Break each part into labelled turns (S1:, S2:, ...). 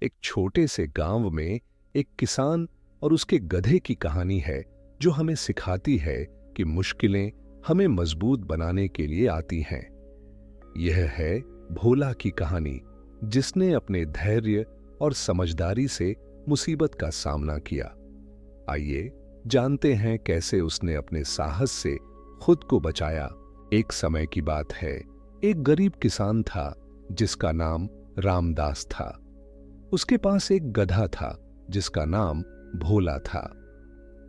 S1: एक छोटे से गांव में एक किसान और उसके गधे की कहानी है जो हमें सिखाती है कि मुश्किलें हमें मजबूत बनाने के लिए आती हैं। यह है भोला की कहानी, जिसने अपने धैर्य और समझदारी से मुसीबत का सामना किया। आइए जानते हैं कैसे उसने अपने साहस से खुद को बचाया। एक समय की बात है, एक गरीब किसान था जिसका नाम रामदास था। उसके पास एक गधा था जिसका नाम भोला था।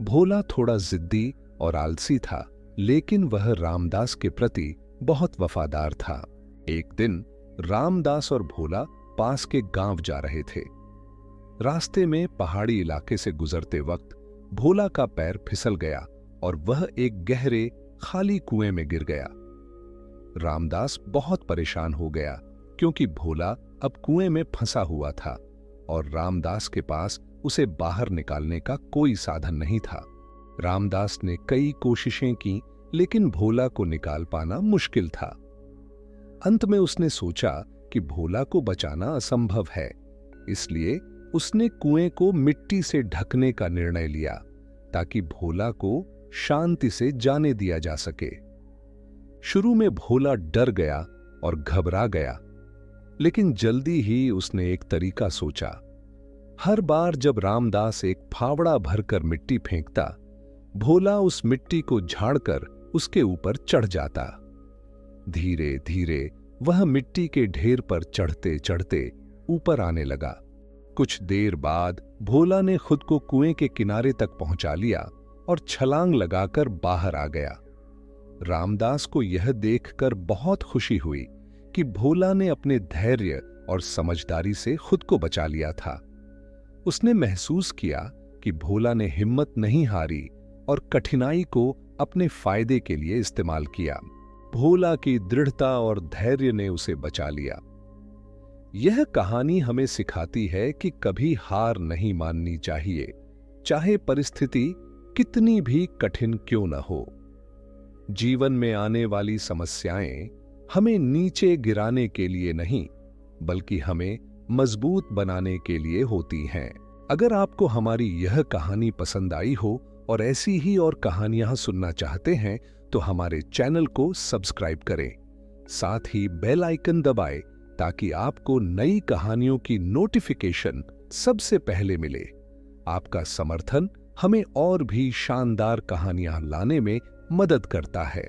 S1: भोला थोड़ा जिद्दी और आलसी था, लेकिन वह रामदास के प्रति बहुत वफादार था। एक दिन रामदास और भोला पास के गांव जा रहे थे। रास्ते में पहाड़ी इलाके से गुजरते वक्त भोला का पैर फिसल गया और वह एक गहरे खाली कुएं में गिर गया। रामदास बहुत परेशान हो गया क्योंकि भोला अब कुएं में फंसा हुआ था और रामदास के पास उसे बाहर निकालने का कोई साधन नहीं था। रामदास ने कई कोशिशें की, लेकिन भोला को निकाल पाना मुश्किल था। अंत में उसने सोचा कि भोला को बचाना असंभव है, इसलिए उसने कुएं को मिट्टी से ढकने का निर्णय लिया ताकि भोला को शांति से जाने दिया जा सके। शुरू में भोला डर गया और घबरा गया, लेकिन जल्दी ही उसने एक तरीका सोचा। हर बार जब रामदास एक फावड़ा भरकर मिट्टी फेंकता, भोला उस मिट्टी को झाड़कर उसके ऊपर चढ़ जाता। धीरे धीरे वह मिट्टी के ढेर पर चढ़ते चढ़ते ऊपर आने लगा। कुछ देर बाद भोला ने खुद को कुएं के किनारे तक पहुंचा लिया और छलांग लगाकर बाहर आ गया। रामदास को यह देखकर बहुत खुशी हुई कि भोला ने अपने धैर्य और समझदारी से खुद को बचा लिया था। उसने महसूस किया कि भोला ने हिम्मत नहीं हारी और कठिनाई को अपने फायदे के लिए इस्तेमाल किया। भोला की दृढ़ता और धैर्य ने उसे बचा लिया। यह कहानी हमें सिखाती है कि कभी हार नहीं माननी चाहिए, चाहे परिस्थिति कितनी भी कठिन क्यों न हो। जीवन में आने वाली समस्याएं हमें नीचे गिराने के लिए नहीं, बल्कि हमें मजबूत बनाने के लिए होती हैं। अगर आपको हमारी यह कहानी पसंद आई हो और ऐसी ही और कहानियां सुनना चाहते हैं तो हमारे चैनल को सब्सक्राइब करें। साथ ही बेल आइकन दबाएं ताकि आपको नई कहानियों की नोटिफिकेशन सबसे पहले मिले। आपका समर्थन हमें और भी शानदार कहानियां लाने में मदद करता है।